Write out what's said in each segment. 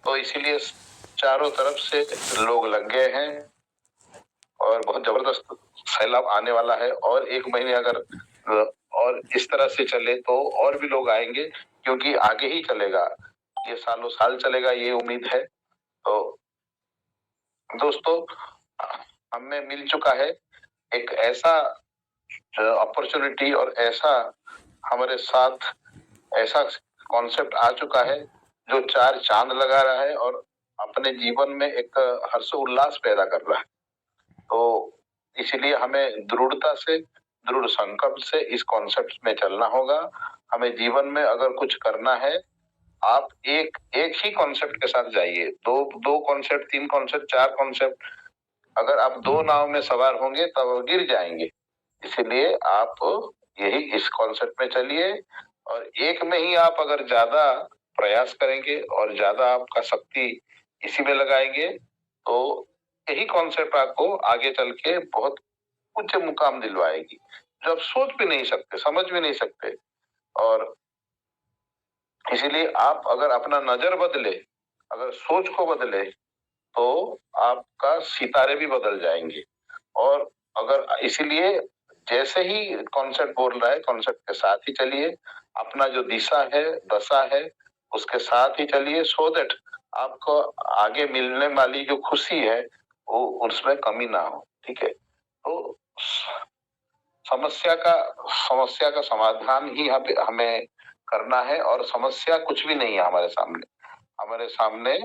तो इसीलिए चारों तरफ से लोग लग गए हैं और बहुत जबरदस्त सैलाब आने वाला है। और 1 महीने अगर और इस तरह से चले तो और भी लोग आएंगे, क्योंकि आगे ही चलेगा, ये सालों साल चलेगा, ये उम्मीद है। तो दोस्तों, हमें मिल चुका है एक ऐसा अपॉर्चुनिटी और ऐसा हमारे साथ ऐसा कॉन्सेप्ट आ चुका है जो 4 चांद लगा रहा है और अपने जीवन में एक हर्ष उल्लास पैदा कर रहा है। तो इसलिए हमें दृढ़ता से, दृढ़ संकल्प से इस कॉन्सेप्ट में चलना होगा। हमें जीवन में अगर कुछ करना है, आप एक एक ही कॉन्सेप्ट के साथ जाइए। दो कॉन्सेप्ट, 3 कॉन्सेप्ट, 4 कॉन्सेप्ट, अगर आप 2 नाव में सवार होंगे तब गिर जाएंगे। इसीलिए आप यही इस कॉन्सेप्ट में चलिए और एक में ही आप अगर ज्यादा प्रयास करेंगे और ज्यादा आपका शक्ति इसी में लगाएंगे तो यही कॉन्सेप्ट आपको आगे चल के बहुत उच्च मुकाम दिलवाएगी, जो आप सोच भी नहीं सकते, समझ भी नहीं सकते। और इसीलिए आप अगर अपना नजर बदले, अगर सोच को बदले, तो आपका सितारे भी बदल जाएंगे। और अगर इसीलिए जैसे ही कॉन्सेप्ट बोल रहा है, कॉन्सेप्ट के साथ ही चलिए, अपना जो दिशा है, दशा है, उसके साथ ही चलिए, सो दैट आपको आगे मिलने वाली जो खुशी है वो उसमें कमी ना हो। ठीक है, तो समस्या का समाधान ही हमें करना है और समस्या कुछ भी नहीं है हमारे सामने। हमारे सामने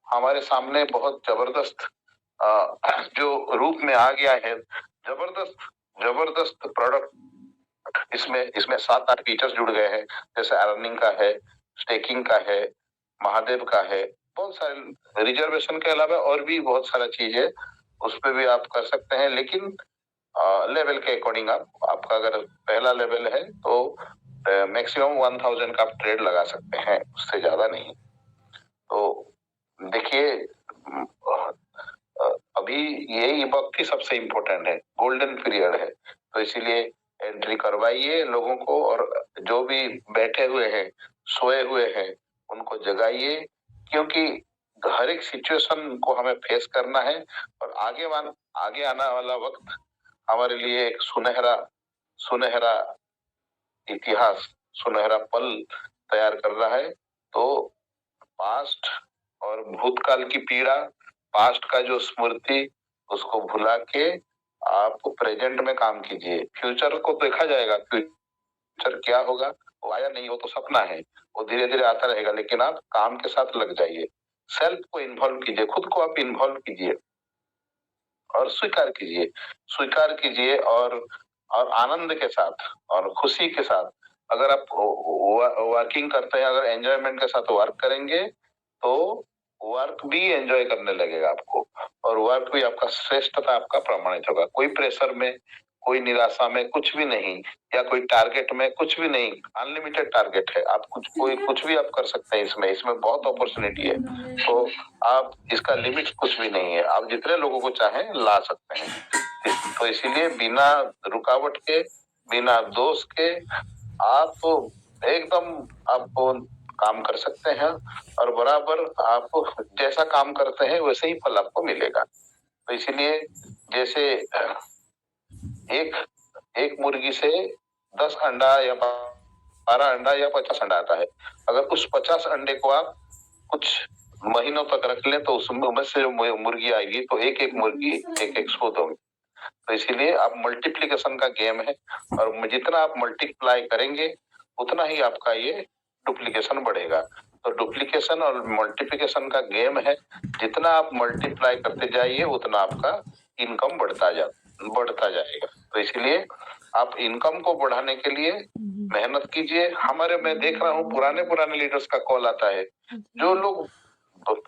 हमारे सामने बहुत जबरदस्त जो रूप में आ गया है, जबरदस्त जबरदस्त प्रोडक्ट। इसमें इसमें 7-8 फीचर्स जुड़ गए हैं, जैसे अर्निंग का है, स्टेकिंग का है, महादेव का है, बहुत सारे रिजर्वेशन के अलावा और भी बहुत सारा चीज है, उस पर भी आप कर सकते हैं। लेकिन लेवल के अकॉर्डिंग आपका अगर पहला लेवल है तो मैक्सिमम 1000 का आप ट्रेड लगा सकते हैं, उससे ज्यादा नहीं। तो देखिए, अभी यही वक्त ही सबसे इम्पोर्टेंट है, गोल्डन पीरियड है। तो इसीलिए एंट्री करवाइए लोगों को, और जो भी बैठे हुए हैं, सोए हुए हैं, उनको जगाइए, क्योंकि हर एक सिचुएशन को हमें फेस करना है। और आगे आने वाला वक्त हमारे लिए एक सुनहरा सुनहरा इतिहास, सुनहरा पल तैयार कर रहा है। तो पास्ट और भूतकाल की पीड़ा, पास्ट का जो स्मृति, उसको भुला के आप प्रेजेंट में काम कीजिए। फ्यूचर को देखा जाएगा, फ्यूचर क्या होगा वो आया नहीं, वो तो सपना है, वो धीरे धीरे आता रहेगा। लेकिन आप काम के साथ लग जाइए, सेल्फ को इन्वॉल्व कीजिए, खुद को आप इन्वॉल्व कीजिए और स्वीकार कीजिए और आनंद के साथ और खुशी के साथ। अगर आप वर्किंग करते हैं, अगर एंजॉयमेंट के साथ वर्क करेंगे तो वर्क भी एंजॉय करने लगेगा आपको, और वर्क भी आपका श्रेष्ठता आपका प्रमाणित होगा। कोई प्रेशर में, कोई निराशा में कुछ भी नहीं, या कोई टारगेट में कुछ भी नहीं। अनलिमिटेड टारगेट है, आप कुछ भी आप कर सकते हैं। इसमें बहुत अपॉर्चुनिटी है। तो आप इसका लिमिट कुछ भी नहीं है, आप जितने लोगों को चाहें ला सकते हैं। तो इसीलिए बिना रुकावट के, बिना दोष के आप एकदम आप काम कर सकते हैं, और बराबर आप जैसा काम करते हैं वैसे ही फल आपको मिलेगा। तो इसीलिए जैसे एक एक मुर्गी से 10 अंडा या 12 अंडा या 50 अंडा आता है। अगर उस 50 अंडे को आप कुछ महीनों तक रख लें तो उसमें से जो मुर्गी आएगी, तो एक एक मुर्गी एक एक शोध होगी। तो इसीलिए आप मल्टीप्लिकेशन का गेम है, और जितना आप मल्टीप्लाई करेंगे उतना ही आपका ये डुप्लीकेशन बढ़ेगा। तो डुप्लीकेशन और मल्टीप्लिकेशन का गेम है, जितना आप मल्टीप्लाई करते जाइए उतना आपका इनकम बढ़ता जाएगा। तो इसीलिए आप इनकम को बढ़ाने के लिए मेहनत कीजिए। मैं देख रहा हूँ पुराने पुराने लीडर्स का कॉल आता है, जो लोग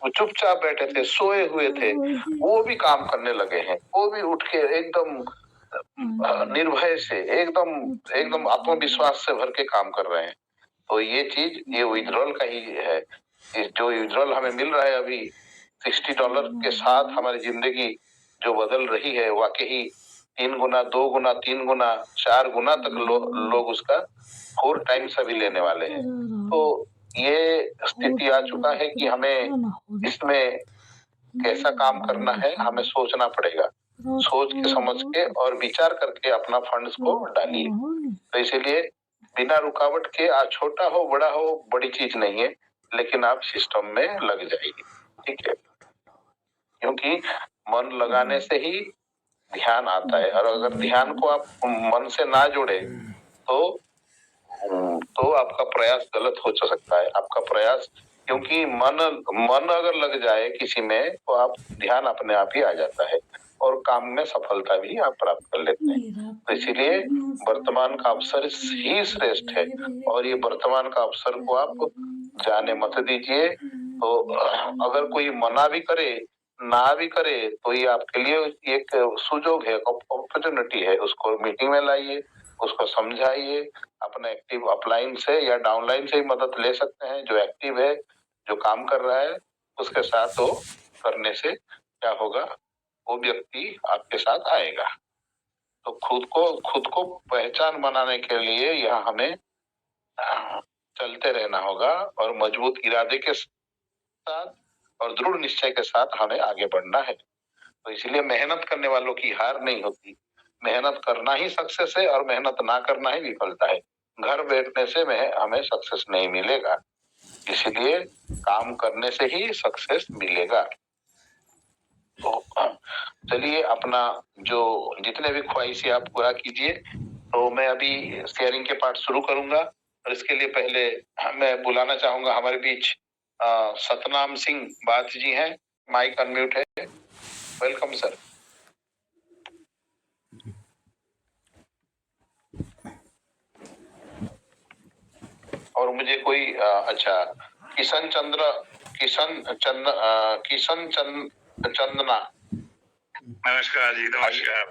चुपचाप बैठे थे, सोए हुए थे, वो भी काम करने लगे हैं, वो भी उठ के एकदम निर्भय से, एकदम एकदम आत्मविश्वास से भर के काम कर रहे हैं। तो ये चीज, ये विड्रॉल का ही है। जो विड्रॉल हमें मिल रहा है अभी $60 के साथ, हमारी जिंदगी जो बदल रही है, वाकई 3 गुना, 2 गुना, 3 गुना, 4 गुना तक लोग उसका 4 टाइम्स अभी लेने वाले हैं। तो ये स्थिति आ चुका है कि हमें इसमें कैसा काम करना है हमें सोचना पड़ेगा। सोच के समझ के और विचार करके अपना फंड्स को डालिए। तो इसीलिए बिना रुकावट के छोटा हो बड़ा हो बड़ी चीज नहीं है, लेकिन आप सिस्टम में लग जाइए, ठीक है। क्योंकि मन लगाने से ही ध्यान आता है, और अगर ध्यान को आप मन से ना जोड़े तो आपका प्रयास गलत हो सकता है। आपका प्रयास, क्योंकि मन अगर लग जाए किसी में तो आप ध्यान अपने आप ही आ जाता है और काम में सफलता भी आप प्राप्त कर लेते हैं। तो इसीलिए वर्तमान का अवसर ही श्रेष्ठ है, और ये वर्तमान का अवसर को आप जाने मत दीजिए। तो अगर कोई मना भी करे ना भी करे तो ये आपके लिए एक सुयोग है, अपॉर्चुनिटी है। उसको मीटिंग में लाइए, उसको समझाइए। अपने एक्टिव अपलाइन से या डाउनलाइन से ही मदद ले सकते हैं। जो एक्टिव है, जो काम कर रहा है, उसके साथ तो करने से क्या होगा, वो व्यक्ति आपके साथ आएगा। तो खुद को पहचान बनाने के लिए यह हमें चलते रहना होगा, और मजबूत इरादे के साथ और दृढ़ निश्चय के साथ हमें आगे बढ़ना है। तो इसलिए मेहनत करने वालों की हार नहीं होती। मेहनत करना ही सक्सेस है, और मेहनत ना करना ही विफलता है। घर बैठने से हमें सक्सेस नहीं मिलेगा, इसलिए काम करने से ही सक्सेस मिलेगा। तो चलिए, अपना जो जितने भी ख्वाहिशें आप पूरा कीजिए। तो मैं अभी शेयरिंग के पार्ट शुरू करूंगा, और इसके लिए पहले मैं बुलाना चाहूंगा हमारे बीच सतनाम सिंह बाथ जी हैं। माइक अनम्यूट है। Welcome sir. और मुझे कोई अच्छा, किशन चंदना। नमस्कार जी, नमस्कार।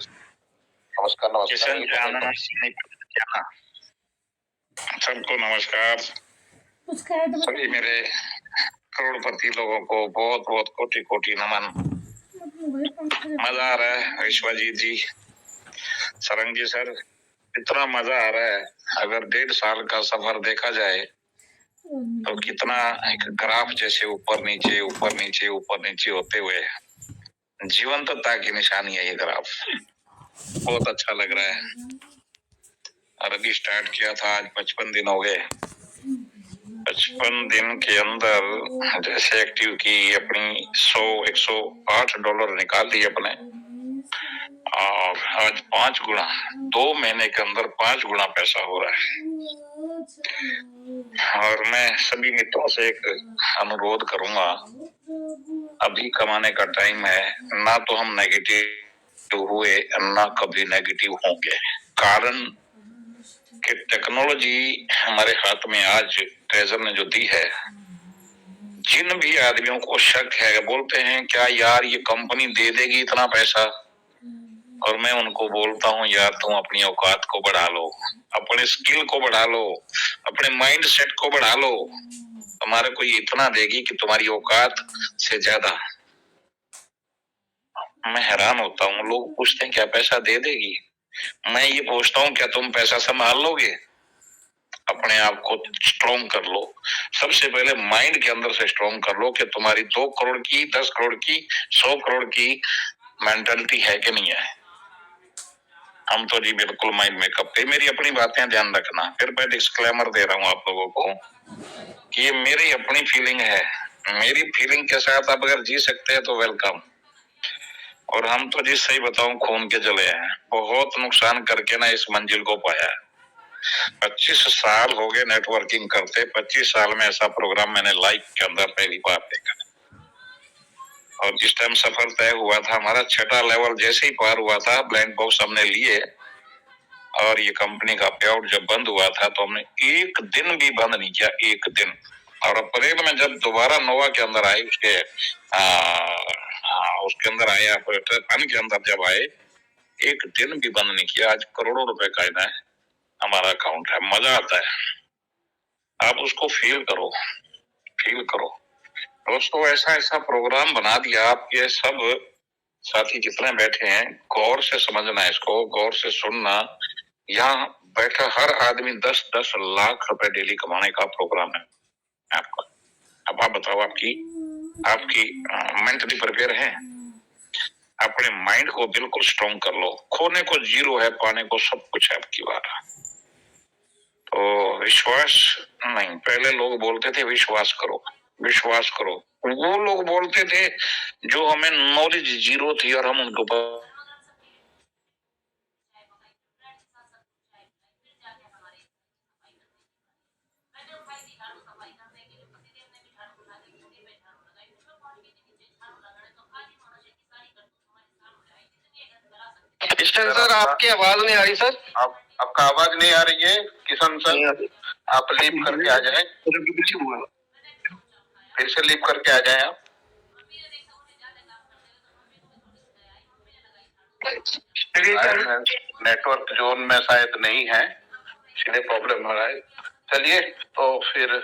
नमस्कार। सबको नमस्कार। सभी मेरे करोड़पति लोगों को बहुत बहुत कोटि कोटि नमन। मजा आ रहा है विश्वजीत जी, सरंगी सर, इतना मजा आ रहा है। अगर 1.5 साल का सफर देखा जाए तो कितना एक ग्राफ जैसे ऊपर नीचे ऊपर नीचे ऊपर नीचे होते हुए जीवंतता की निशानी है ये ग्राफ। बहुत अच्छा लग रहा है। और अभी स्टार्ट किया था, आज 55 दिन हो गए। 55 दिन के अंदर जैसे एक्टिव की अपनी $108 निकाल ली अपने, और आज 5 गुना, 2 महीने के अंदर 5 गुना पैसा हो रहा है। और मैं सभी मित्रों से एक अनुरोध करूंगा, अभी कमाने का टाइम है। ना तो हम नेगेटिव हुए, ना कभी नेगेटिव होंगे। कारण कि टेक्नोलॉजी हमारे हाथ में आज ट्रेजर ने जो दी है, जिन भी आदमियों को शक है, बोलते हैं क्या यार ये कंपनी दे देगी इतना पैसा, और मैं उनको बोलता हूँ यार तुम अपनी औकात को बढ़ा लो, अपने स्किल को बढ़ा लो, अपने माइंड सेट को बढ़ा लो। तुम्हारे को ये इतना देगी कि तुम्हारी औकात से ज्यादा। मैं हैरान होता हूँ, लोग पूछते हैं क्या पैसा दे देगी। मैं ये पूछता हूँ क्या तुम पैसा संभाल लोगे? अपने आप को स्ट्रॉन्ग कर लो। सबसे पहले माइंड के अंदर से स्ट्रॉन्ग कर लो कि तुम्हारी 2 करोड़ की, 10 करोड़ की, 100 करोड़ की मेंटालिटी है कि नहीं है। हम तो जी बिल्कुल माइंड में करते। मेरी अपनी बातें ध्यान रखना। फिर मैं डिस्क्लेमर दे रहा हूँ आप लोगों को कि ये मेरी अपनी फीलिंग है। मेरी फीलिंग के साथ आप अगर जी सकते हैं तो वेलकम। और हम तो जी सही बताऊं खून के जले हैं। बहुत नुकसान करके ना इस मंजिल को पाया है। 25 साल हो गए नेटवर्किंग करते। 25 साल में ऐसा प्रोग्राम मैंने लाइव के अंदर पहली बार देखा। और जिस टाइम सफर तय हुआ था हमारा, 6ठा लेवल जैसे ही पार हुआ था, ब्लैंक बॉक्स हमने लिए, और ये कंपनी का पे आउट जब बंद हुआ था तो हमने एक दिन भी बंद नहीं किया, एक दिन। और अप्रैल में जब दोबारा नोवा के अंदर आए, उसके अंदर आए, ऑपरेटर के अंदर जब आए, एक दिन भी बंद नहीं किया। आज करोड़ों रुपए का है हमारा अकाउंट है। मजा आता है। आप उसको फील करो, फील करो दोस्तों। ऐसा प्रोग्राम बना दिया। आप ये सब साथी जितने बैठे हैं, गौर से समझना, इसको गौर से सुनना। यहाँ बैठा हर आदमी 10-10 लाख रुपए डेली कमाने का प्रोग्राम है। बताओ, आपकी आपकी मेंटली प्रिपेयर है? अपने माइंड को बिल्कुल स्ट्रॉन्ग कर लो। खोने को जीरो है, पाने को सब कुछ है आपकी बात। तो विश्वास नहीं, पहले लोग बोलते थे विश्वास करो विश्वास करो, वो लोग बोलते थे जो हमें नॉलेज जीरो थी और हम उनके ऊपर सर आपकी आवाज नहीं आ रही सर। आपका आवाज नहीं आ रही है किशन सर, आप लीव करके आ जाएं, फिर से लीव करके आ जाएं आप। नेटवर्क जोन में शायद नहीं है, इसलिए प्रॉब्लम हो रहा है। चलिए तो फिर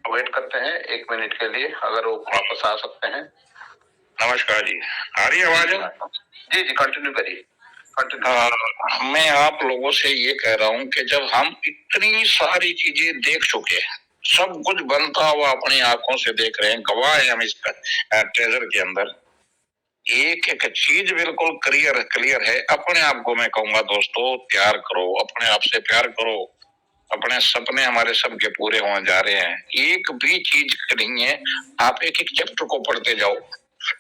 वेट करते हैं 1 मिनट के लिए, अगर वो वापस आ सकते हैं। नमस्कार जी, आ रही आवाज? जी जी, कंटिन्यू करिए, कंटिन्यू। मैं आप लोगों से ये कह रहा हूँ कि जब हम इतनी सारी चीजें देख चुके हैं, सब कुछ बनता हुआ अपनी आंखों से देख रहे हैं, गवाह है हम इस ट्रेजर के अंदर, एक एक चीज बिल्कुल क्लियर है। अपने आप को मैं कहूंगा दोस्तों, प्यार करो, अपने आप से प्यार करो। अपने सपने हमारे सबके पूरे होने जा रहे हैं, एक भी चीज नहीं है। आप एक एक चैप्टर को पढ़ते जाओ।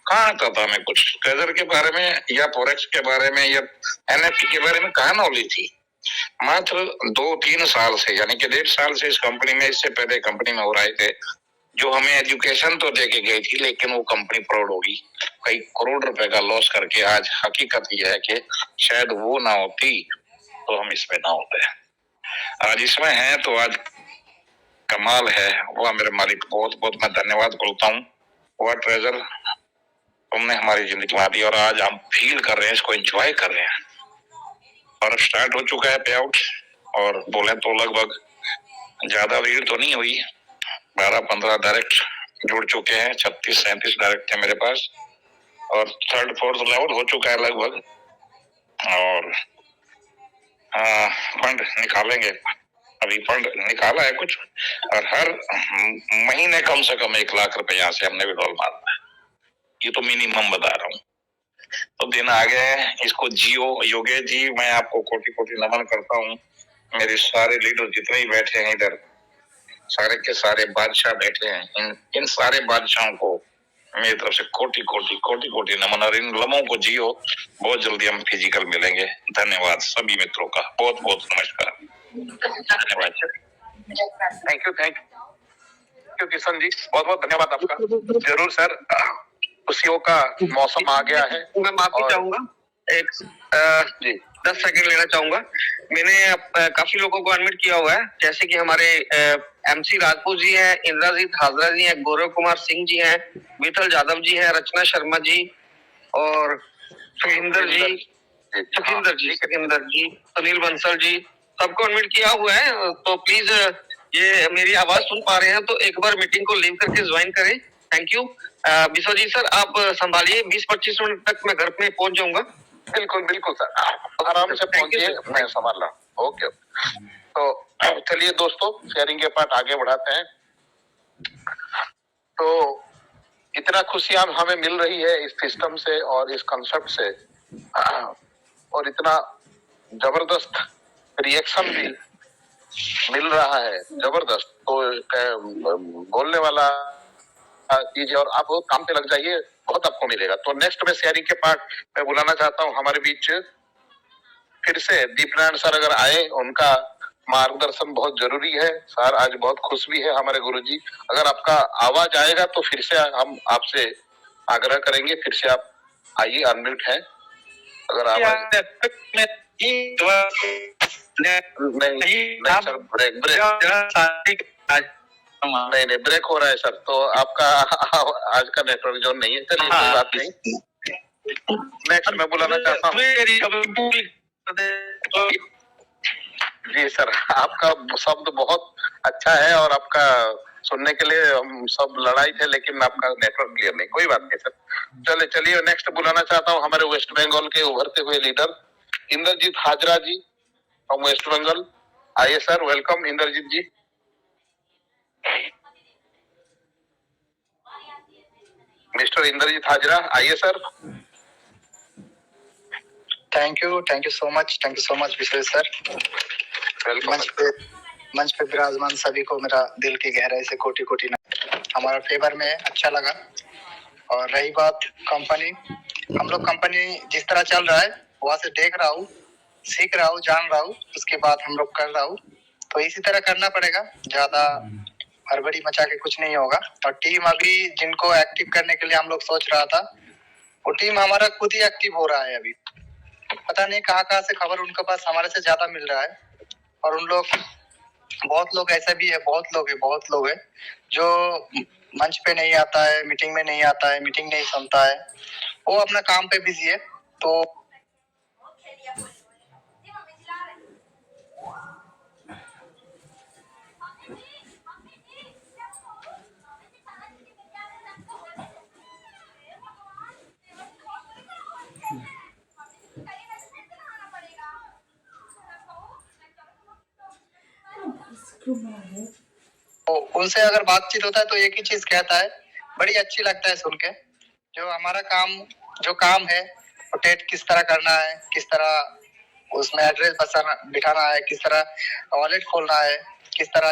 कहाँ आता था मैं कुछ ट्रेजर के बारे में या फॉरेक्स के बारे में या एनएफटी के बारे में कहाँ नॉलेज थी? मात्र 2-3 साल से, यानी कि 1.5 साल से इस कंपनी में, इससे पहले कंपनी में हो रहे थे, जो हमें एजुकेशन तो देके गई थी, लेकिन वो कंपनी फ्रॉड होगी, कई करोड़ रुपए का लॉस करके। आज हकीकत यह है कि शायद वो ना होती तो हम इसमें ना होते। आज इसमें है तो आज कमाल है। वह मेरे मालिक, बहुत बहुत मैं धन्यवाद बोलता हूँ। वह ट्रेजर तुमने हमारी जिंदगी में दी और आज हम फील कर रहे हैं, इसको एंजॉय कर रहे हैं। और स्टार्ट हो चुका है पे आउट, और बोले तो लगभग ज्यादा भीड़ तो नहीं हुई, 12-15 डायरेक्ट जुड़ चुके हैं, 36-37 डायरेक्ट थे मेरे पास, और 3rd-4th लेवल हो चुका है लगभग। और फंड निकालेंगे, अभी फंड निकाला है कुछ, और हर महीने कम से कम 1 लाख रुपए यहाँ से हमने विड्रॉल मारना है। ये तो मिनिमम बता रहा हूँ। तो दिन आ गए, इसको जियो। योगेश जी, मैं आपको कोटि कोटि नमन करता हूँ। मेरे सारे लीडर जितने ही बैठे हैं इधर, सारे के सारे बादशाह बैठे हैं, इन सारे बादशाहों को मेरी तरफ से कोटि कोटि कोटि कोटि नमन। और इन लम्हों को जियो, बहुत जल्दी हम फिजिकल मिलेंगे। धन्यवाद सभी मित्रों का, बहुत बहुत नमस्कार, धन्यवाद। थैंक यू किशन जी, बहुत बहुत धन्यवाद आपका। जरूर सर, खुशियों का मौसम आ गया है। मैं माफी चाहूंगा, एक जी 10 सेकंड लेना चाहूंगा। मैंने काफी लोगों को अनम्यूट किया हुआ है, जैसे कि हमारे एमसी राजपूत जी हैं, इंद्रजीत हाजरा जी हैं, गौरव कुमार सिंह जी हैं, विठल यादव जी हैं, रचना शर्मा जी, और सुखिंदर जी, सुनील बंसल जी, सबको अनम्यूट किया हुआ है। तो प्लीज, ये मेरी आवाज सुन पा रहे हैं तो एक बार मीटिंग को लीव करके ज्वाइन करें। Thank you. विश्वजीत सर, आप संभालिए, 20-25 मिनट तक मैं घर पे पहुंच जाऊंगा। बिल्कुल बिल्कुल सर, आराम से पहुंचिए, मैं संभाल रहा हूँ। ओके, तो चलिए दोस्तों, शेयरिंग के पार्ट आगे बढ़ाते हैं। तो इतना खुशियां हमें मिल रही है इस सिस्टम से और इस कंसेप्ट से, और इतना जबरदस्त रिएक्शन भी मिल रहा है, जबरदस्त। तो बोलने वाला चीज है, और आप काम पे लग जाइए, बहुत आपको मिलेगा। तो नेक्स्ट में शेयरिंग के पार्ट मैं बुलाना चाहता हूँ हमारे बीच फिर से दीपनारायण सर, अगर आए, उनका मार्गदर्शन बहुत जरूरी है। सर आज बहुत खुश भी है हमारे गुरुजी। अगर आपका आवाज आएगा तो फिर से हम आपसे आग्रह करेंगे, फिर से आप आइए, अनम्यूट है। अगर आवाज नहीं सर, नहीं ब्रेक हो रहा है सर, तो आपका आज का नेटवर्क जोन नहीं है। चलिए कोई बात नहीं, नेक्स्ट मैं बुलाना चाहता हूँ। जी सर, आपका शब्द बहुत अच्छा है और आपका सुनने के लिए हम सब लड़ाई थे, लेकिन आपका नेटवर्क क्लियर नहीं। कोई बात नहीं सर, चलिए नेक्स्ट बुलाना चाहता हूँ हमारे वेस्ट बंगाल के उभरते हुए leader Indrajit Hazra ji from West Bengal. आइए sir, welcome Indrajit ji. Mister Indrajit Hazra, आइए sir. Thank you so much Vishesh sir. Welcome. मंच पे विराजमान सभी को मेरा दिल की गहराई से कोटि कोटि नमन। हमारा फेवर में अच्छा लगा। और रही बात कंपनी, हम लोग कंपनी जिस तरह चल रहा है वहां से देख रहा हूँ, सीख रहा हूँ, जान रहा हूँ, उसके बाद हम लोग कर रहा हूँ। तो इसी तरह करना पड़ेगा, ज्यादा हड़बड़ी मचा के कुछ नहीं होगा। और टीम अभी जिनको एक्टिव करने के लिए हम लोग सोच रहा था, वो टीम हमारा खुद ही एक्टिव हो रहा है। अभी पता नहीं कहाँ से खबर उनके पास हमारे से ज्यादा मिल रहा है। और उन लोग, बहुत लोग ऐसा भी है, बहुत लोग है जो मंच पे नहीं आता है, मीटिंग में नहीं आता है, मीटिंग नहीं सुनता है, वो अपना काम पे बिजी है। तो उनसे अगर बातचीत होता है तो एक ही चीज कहता है, बड़ी अच्छी लगता है सुन के। जो हमारा काम है, रोटेट किस तरह करना है, किस तरह उसमें एड्रेस बसाना बिठाना है, किस तरह वॉलेट खोलना है, किस तरह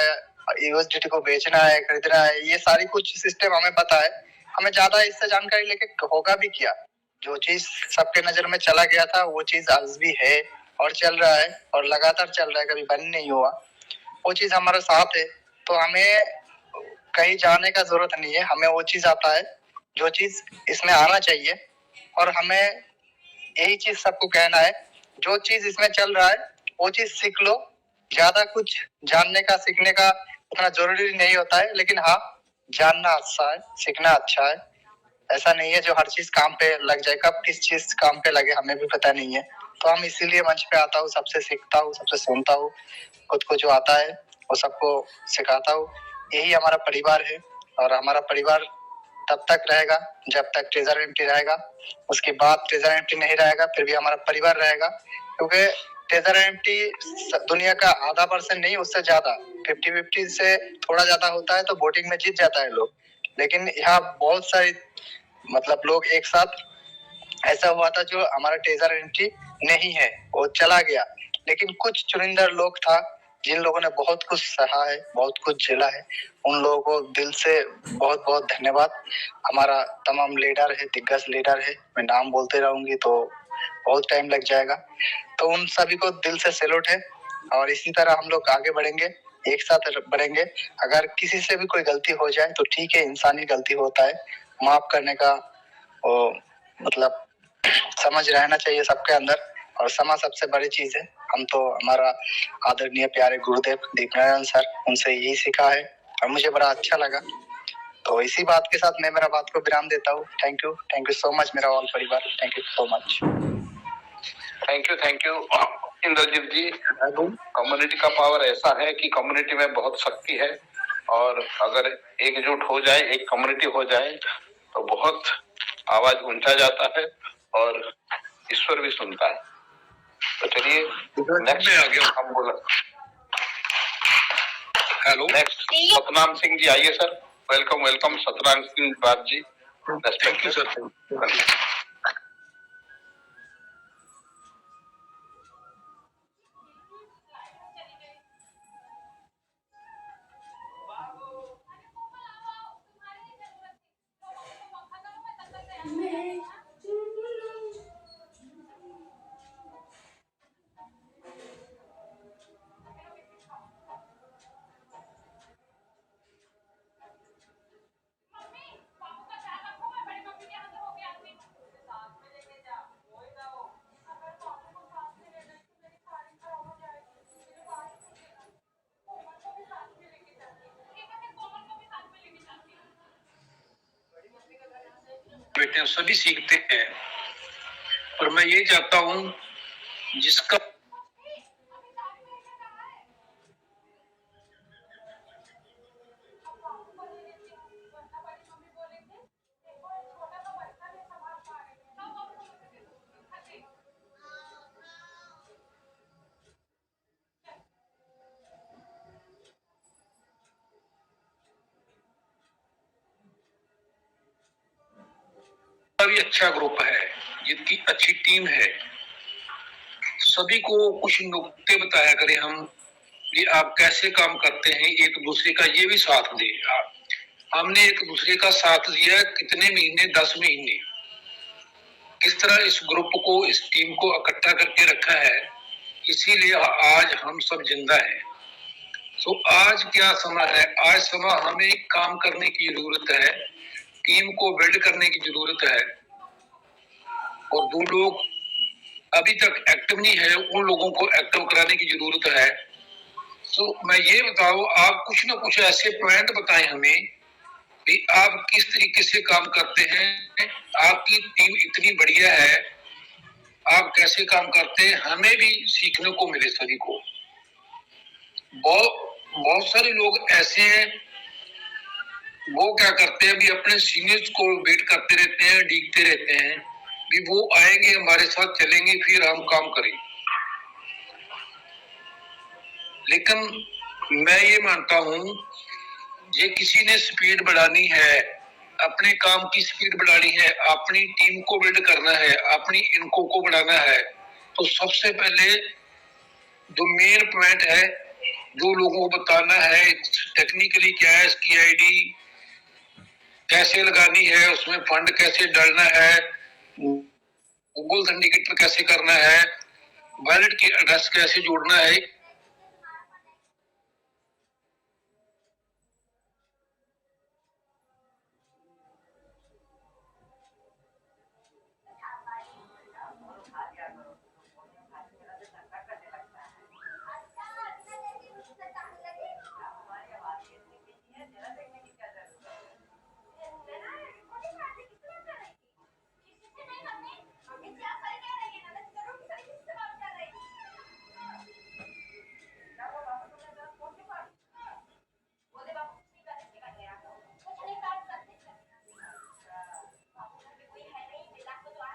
यूएसडीटी को बेचना है, खरीदना है, ये सारी कुछ सिस्टम हमें पता है। हमें ज्यादा इससे जानकारी लेके होगा भी क्या। जो चीज सबके नजर में चला गया था वो चीज आज भी है और चल रहा है और लगातार चल रहा है, कभी बंद नहीं हुआ। वो चीज हमारे साथ है, तो हमें कहीं जाने का जरूरत नहीं है। हमें वो चीज आता है जो चीज इसमें आना चाहिए। और हमें यही चीज सबको कहना है, जो चीज इसमें चल रहा है वो चीज सीख लो। ज्यादा कुछ जानने का, सीखने का उतना जरूरी नहीं होता है, लेकिन हाँ, जानना अच्छा है, सीखना अच्छा है। ऐसा नहीं है जो हर चीज काम पे लग जाए, कब किस चीज काम पे लगे हमें भी पता नहीं है। तो हम इसीलिए मंच पे आता हूँ, सबसे सीखता हूँ, सबसे सुनता हूँ, खुद को जो आता है वो सबको सिखाता हूँ। यही हमारा परिवार है। और हमारा परिवार तब तक रहेगा जब तक ट्रेजर एम्प्टी रहेगा। उसके बाद ट्रेजर एम्प्टी नहीं रहेगा, फिर भी हमारा परिवार रहेगा। क्योंकि ट्रेजर एम्प्टी दुनिया का आधा % नहीं, उससे ज्यादा 50-50 से थोड़ा ज्यादा होता है तो वोटिंग में जीत जाता है लोग। लेकिन यहाँ बहुत सारी लोग एक साथ, ऐसा हुआ था जो हमारा ट्रेजर एंट्री नहीं है, वो चला गया। लेकिन कुछ चुनिंदा लोग था जिन लोगों ने बहुत कुछ सहा है, बहुत कुछ झेला है। उन लोगों को दिल से बहुत बहुत धन्यवाद। हमारा तमाम लीडर है, दिग्गज लीडर है, मैं नाम बोलते रहूंगी तो बहुत टाइम लग जाएगा। तो उन सभी को दिल से सैल्यूट है। और इसी तरह हम लोग आगे बढ़ेंगे, एक साथ बढ़ेंगे। अगर किसी से भी कोई गलती हो जाए तो ठीक है, इंसानी गलती होता है, माफ करने का वो समझ रहना चाहिए सबके अंदर। और क्षमा सबसे बड़ी चीज है। हम तो हमारा आदरणीय प्यारे गुरुदेव दीपनारायण सर, उनसे यही सीखा है और मुझे बड़ा अच्छा लगा। तो इसी बात के साथ मैं मेरा बात को विराम देता हूँ। थैंक यू सो मच मेरा ऑल परिवार। Thank you so much. Thank you Indrajit ji. Community का पावर ऐसा है कि कम्युनिटी में बहुत शक्ति है, और अगर एकजुट हो जाए, एक कम्युनिटी हो जाए तो बहुत आवाज ऊंचा जाता है और ईश्वर भी सुनता है। तो चलिए नेक्स्ट आगे हम बोला। हेलो, नेक्स्ट सतनाम सिंह जी, आइए सर। वेलकम सतनाम सिंह बात जी। Thank you sir. बेटे सभी सीखते हैं, और मैं ये चाहता हूं जिसका जितना भी अच्छा ग्रुप है, जितनी अच्छी टीम है, सभी को कुछ नुक्ते बताया करें हम, ये आप कैसे काम करते हैं, एक दूसरे का ये भी साथ दे। हमने एक दूसरे का साथ दिया कितने महीने, 10 महीने, किस तरह इस ग्रुप को, इस टीम को इकट्ठा करके रखा है, इसीलिए आज हम सब जिंदा हैं। तो आज क्या समय है, आज समय हमें काम करने की जरूरत है, टीम को बिल्ड करने की जरूरत है, और जो लोग अभी तक एक्टिव नहीं है उन लोगों को एक्टिव कराने की जरूरत है। तो मैं ये बताऊं, आप कुछ ना कुछ ऐसे पॉइंट बताएं हमें भी आप किस तरीके से काम करते हैं, आपकी टीम इतनी बढ़िया है, आप कैसे काम करते हैं, हमें भी सीखने को मिले सभी को। बहुत सारे लोग ऐसे हैं, वो क्या करते हैं भी अपने सीनियर्स को वेट करते रहते हैं, डीकते रहते हैं कि वो आएंगे हमारे साथ चलेंगे फिर हम काम करें। लेकिन मैं ये मानता हूं, ये किसी ने स्पीड बढ़ानी है, अपने काम की स्पीड बढ़ानी है, अपनी टीम को बिल्ड करना है, अपनी इनको को बढ़ाना है, तो सबसे पहले जो मेन पॉइंट है, जो लोगों को बताना है टेक्निकली क्या है, इसकी आईडी कैसे लगानी है, उसमें फंड कैसे डालना है, गूगल सिंडिकेटर कैसे करना है, वॉलेट की एड्रेस कैसे जोड़ना है।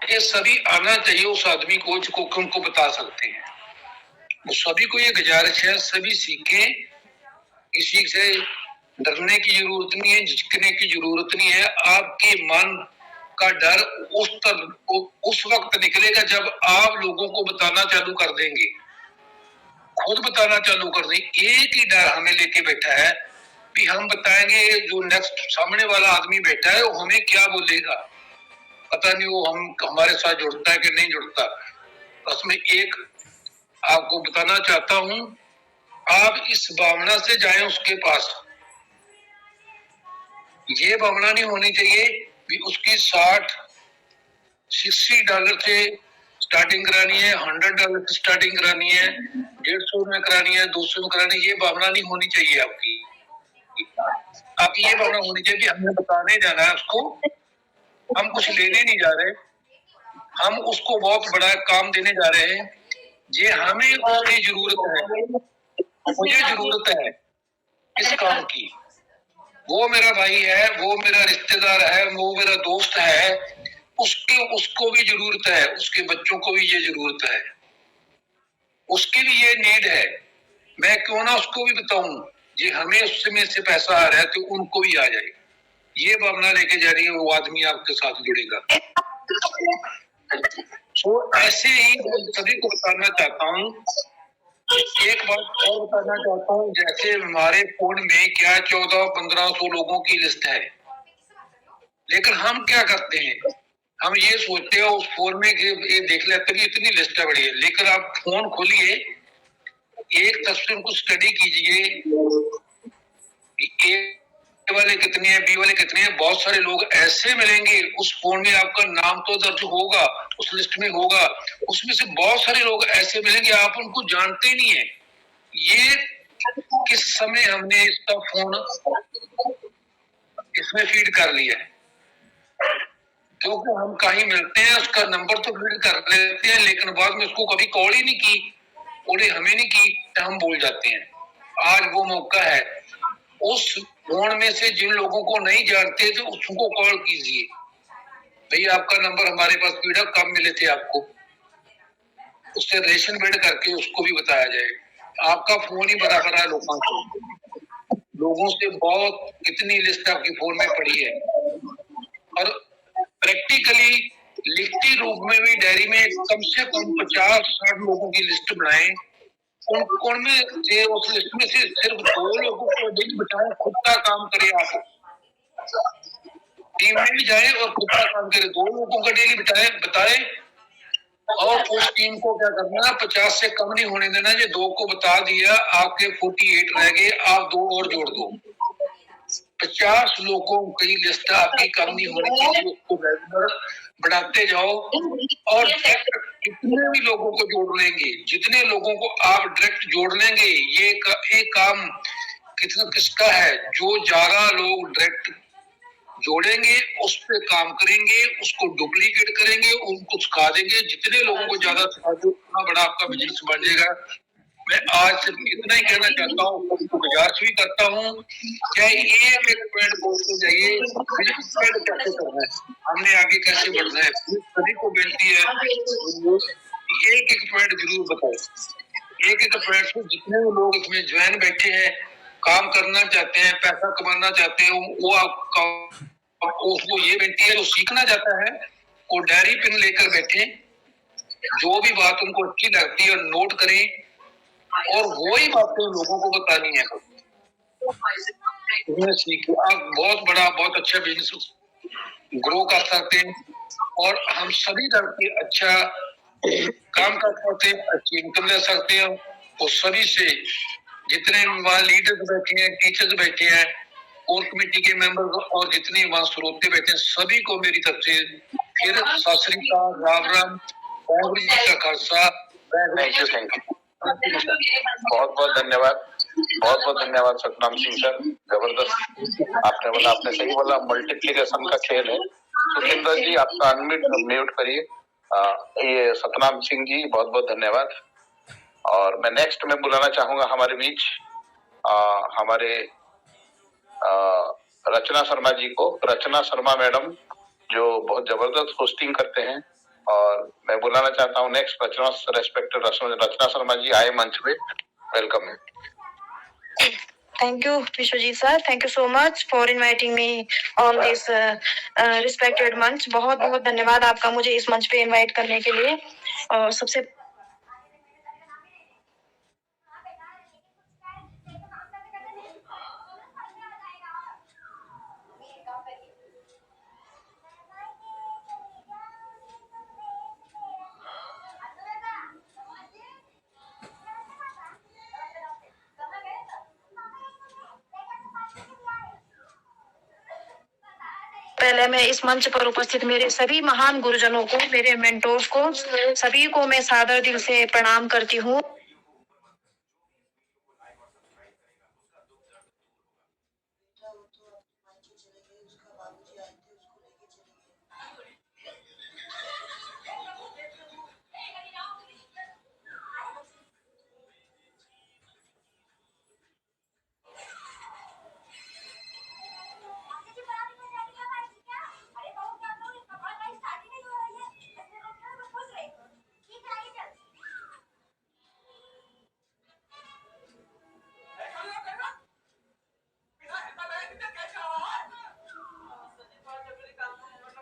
ये सभी आना चाहिए उस आदमी को जिसको उनको बता सकते हैं। वो सभी को ये गुजारिश है, सभी सीखें, किसी से डरने की जरूरत नहीं है, झिझकने की जरूरत नहीं है। आपके मन का डर उस वक्त निकलेगा जब आप लोगों को बताना चालू कर देंगे, खुद बताना चालू कर देंगे। एक ही डर हमें लेके बैठा है कि हम बताएंगे, जो नेक्स्ट सामने वाला आदमी बैठा है वो हमें क्या बोलेगा, पता नहीं वो हमारे साथ जुड़ता है कि नहीं जुड़ता। बस मैं एक आपको बताना चाहता हूं, आप इस भावना से जाएं उसके पास। ये भावना नहीं होनी चाहिए कि उसकी $60 से स्टार्टिंग करानी है, $100 से स्टार्टिंग करानी है, 150 में करानी है, 200 में करानी है। ये भावना नहीं होनी चाहिए आपकी। आपकी ये भावना होनी चाहिए कि हमने बताने जाना है उसको, हम कुछ लेने नहीं जा रहे, हम उसको बहुत बड़ा काम देने जा रहे हैं। ये हमें उसकी जरूरत है, मुझे जरूरत है इस काम की। वो मेरा भाई है, वो मेरा रिश्तेदार है, वो मेरा दोस्त है, उसको भी जरूरत है, उसके बच्चों को भी ये जरूरत है, उसकी भी ये नीड है। मैं क्यों ना उसको भी बताऊं, ये हमें उसमें से पैसा आ रहा है तो उनको भी आ जाए। ये भावना लेके जा रही है, वो आदमी आपके साथ जुड़ेगा। तो ऐसे ही सभी को बताना चाहता हूँ। एक बात और बताना चाहता हूँ, जैसे हमारे फोन में क्या 1400-1500 लोगों की लिस्ट है, लेकिन हम क्या करते हैं, हम ये सोचते हैं उस फोन में ये देख लेते हैं इतनी लिस्ट है बड़ी है, लेकिन आप फोन खोलिए, एक तस्वीर को स्टडी कीजिए, ए वाले कितने हैं, बी वाले कितने हैं। बहुत सारे लोग ऐसे मिलेंगे उस फोन में, आपका नाम तो दर्ज होगा, उस लिस्ट में होगा, उसमें से बहुत सारे लोग ऐसे मिलेंगे आप उनको जानते नहीं है। ये किस समय हमने इसका फोन इसमें फीड कर लिया है, क्योंकि हम कहीं मिलते हैं उसका नंबर तो फीड कर लेते हैं, लेकिन बाद में उसको कभी कॉल ही नहीं की, उन्हें हमें नहीं की, तो हम भूल जाते हैं। आज वो मौका है, उस फोन में से जिन लोगों को नहीं जानते थे उसको कॉल कीजिए, भैया आपका नंबर हमारे पास फीड है, कब मिले थे आपको, उससे रिलेशन बिल्ड करके उसको भी बताया जाए। आपका फोन ही भरा भरा लोगों से बहुत कितनी लिस्ट आपकी फोन में पड़ी है, और प्रैक्टिकली लिखती रूप में भी डायरी में कम से कम 50-60 लोगों की लिस्ट बनाएं। उनमें से उस लिस्ट में से सिर्फ 2 लोगों को डेली बताएं, खुद का काम करें। आप टीम में भी जाए और खुद का काम करें, 2 लोगों का डेली बताएं और उस टीम को क्या करना, 50 से कम नहीं होने देना। ये 2 को बता दिया, आपके 48 रह गए, आप 2 और जोड़ दो। 50 लोगों की लिस्ट आपकी कम नहीं होनी चाहिए, उसको रेगुलर बढ़ाते जाओ। और जितने भी लोगों को जोड़ लेंगे, जितने लोगों को आप डायरेक्ट जोड़ लेंगे, ये काम किसका है? जो ज्यादा लोग डायरेक्ट जोड़ेंगे उस पे काम करेंगे, उसको डुप्लीकेट करेंगे, उनको सिखा देंगे। जितने लोगों को ज्यादा सिखा दो उतना बड़ा आपका बिजनेस बन जाएगा। मैं आज सिर्फ इतना ही कहना चाहता हूँ, उनको गुजारिश भी करता हूँ, चाहे एक पॉइंट बोलते जाइए, बिजनेस कैसे करना है, हमने आगे कैसे बढ़ना है, सभी को बेनती है एक पॉइंट जरूर बताओ। एक पॉइंट से जितने लोग इसमें ज्वाइन बैठे हैं, काम करना चाहते हैं, पैसा कमाना चाहते हैं, वो आपका उसको ये बेनती है, जो सीखना चाहता है वो डायरी पेन लेकर बैठे, जो भी बात उनको अच्छी लगती है नोट करें और वही बातें लोगों को बतानी है। आप बहुत बड़ा, बहुत अच्छा बिजनेस ग्रो कर सकते हैं और हम सभी तरह के अच्छा काम कर सकते हैं, अच्छी इनकम ले सकते हैं। और सभी से जितने वहाँ लीडर्स बैठे हैं, टीचर्स बैठे हैं, कोर कमेटी के मेंबर और जितने वहाँ श्रोते बैठे हैं, सभी को मेरी तरफ से फिर सत श्री अकाल, राम राम, वाहिगुरू जी का खालसा। Thank you. बहुत बहुत धन्यवाद, बहुत बहुत धन्यवाद सतनाम सिंह सर, जबरदस्त आपने बोला, आपने सही बोला, मल्टीप्लिकेशन का खेल है। सुखिंदर जी आपका अनम्यूट करिए। ये सतनाम सिंह जी बहुत बहुत धन्यवाद। और मैं नेक्स्ट में बुलाना चाहूंगा हमारे बीच हमारे रचना शर्मा जी को। रचना शर्मा मैडम जो बहुत जबरदस्त होस्टिंग करते हैं, और मैं बुलाना चाहता हूँ नेक्स्ट रेस्पेक्टेड रचना शर्मा जी, आए मंच पे, वेलकम है। Thank you, Vishwajit sir. Thank you so much for inviting me on this respected मंच। बहुत बहुत धन्यवाद आपका मुझे इस मंच पे इनवाइट करने के लिए। और सबसे पहले मैं इस मंच पर उपस्थित मेरे सभी महान गुरुजनों को, मेरे मेंटोर्स को, सभी को मैं सादर दिल से प्रणाम करती हूँ।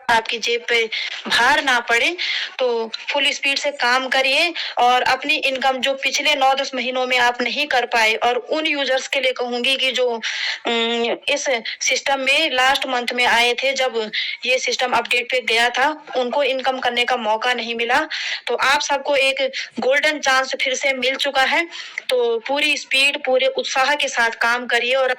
आपकी जेब पे भार ना पड़े तो फुल स्पीड से काम करिए और अपनी इनकम जो पिछले 9-10 महीनों में आप नहीं कर पाए, और उन यूजर्स के लिए कहूंगी कि जो इस सिस्टम में लास्ट मंथ में आए थे, जब ये सिस्टम अपडेट पे गया था, उनको इनकम करने का मौका नहीं मिला, तो आप सबको एक गोल्डन चांस फिर से मिल चुका है। तो पूरी स्पीड, पूरे उत्साह के साथ काम करिए और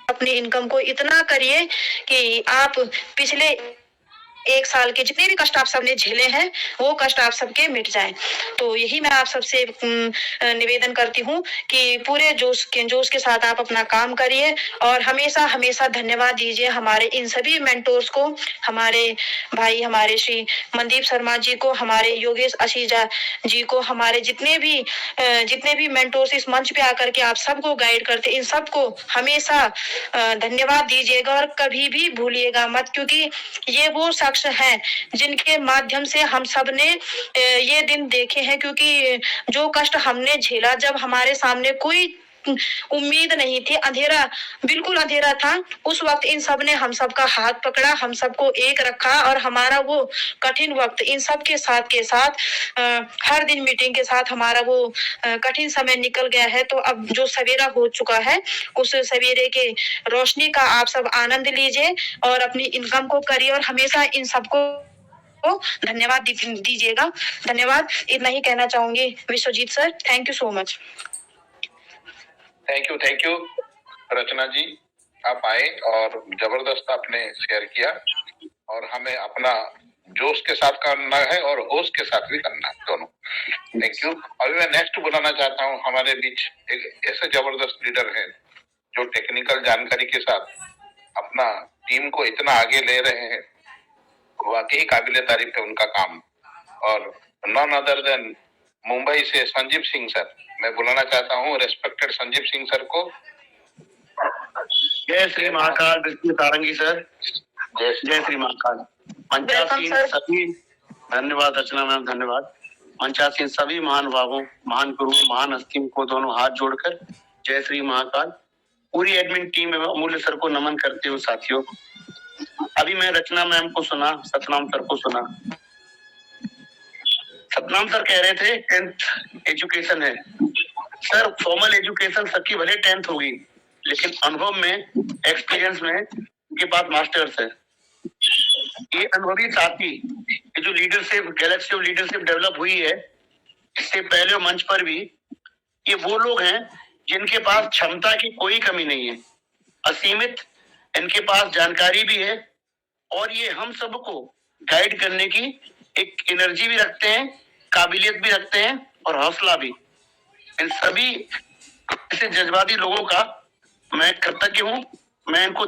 अपनी इनकम को इतना करिए कि आप पिछले 1 साल के जितने भी कष्ट आप सबने झेले हैं वो कष्ट आप सबके मिट जाएं। तो यही मैं आप सबसे निवेदन करती हूँ कि पूरे जोश के साथ आप अपना काम करिए और हमेशा हमेशा धन्यवाद दीजिए हमारे इन सभी मेंटोर्स को, हमारे भाई हमारे श्री मनदीप शर्मा जी को, हमारे योगेश अशीजा जी को, हमारे जितने भी मेंटोर्स इस मंच पे आकर के आप सबको गाइड करते, इन सबको हमेशा धन्यवाद दीजिएगा और कभी भी भूलिएगा मत, क्योंकि ये वो शख्स हैं जिनके माध्यम से हम सब ने ये दिन देखे हैं। क्योंकि जो कष्ट हमने झेला, जब हमारे सामने कोई उम्मीद नहीं थी, अंधेरा, बिल्कुल अंधेरा था, उस वक्त इन सब ने हम सबका हाथ पकड़ा, हम सबको एक रखा और हमारा वो कठिन वक्त इन सब के साथ हर दिन मीटिंग के साथ हमारा वो कठिन समय निकल गया है। तो अब जो सवेरा हो चुका है, उस सवेरे के रोशनी का आप सब आनंद लीजिए और अपनी इनकम को करिए और हमेशा इन सबको धन्यवाद दीजिएगा। धन्यवाद, इतना ही कहना चाहूंगी। Vishwajeet sir, thank you so much. Thank you Rachna ji, आप आए और जबरदस्त आपने शेयर किया और हमें अपना जोश के साथ करना है और होश के साथ भी करना है, दोनों। Thank you. अभी मैं नेक्स्ट बुलाना चाहता हूँ, हमारे बीच एक ऐसे जबरदस्त लीडर हैं जो टेक्निकल जानकारी के साथ अपना टीम को इतना आगे ले रहे हैं, वाकई काबिले तारीफ है उनका काम। और नॉन अदर देन मुंबई से संजीव सिंह सर, मैं बुलाना चाहता हूँ रेस्पेक्टेड संजीव सिंह सर को। जय श्री महाकाल। सारंगी सर, जय श्री महाकाल। मंचासीन सभी, धन्यवाद रचना मैम, धन्यवाद। मंचासीन सभी महान भावों, महान गुरु, महान हस्तियों को दोनों हाथ जोड़कर जय श्री महाकाल। पूरी एडमिन टीम एवं अमूल्य सर को नमन करते हुए साथियों, अभी मैं रचना मैम को सुना, सतनाम सर को सुना। सतनाम सर कह रहे थे 10th एजुकेशन है। सर फॉर्मल एजुकेशन सबकी भले 10th होगी, लेकिन अनुभव में, एक्सपीरियंस में उनके पास मास्टर्स है। ये अनुभवी साथी, ये जो leadership, Galaxy of leadership develop हुई है इससे पहले मंच पर भी, ये वो लोग हैं जिनके पास क्षमता की कोई कमी नहीं है, असीमित इनके पास जानकारी भी है और ये हम सबको गाइड करने की एक एनर्जी भी रखते हैं, काबिलियत भी रखते हैं और हौसला भी। इन सभी ऐसे जज्बाती लोगों का मैं कृतज्ञ हूँ। मैं इनको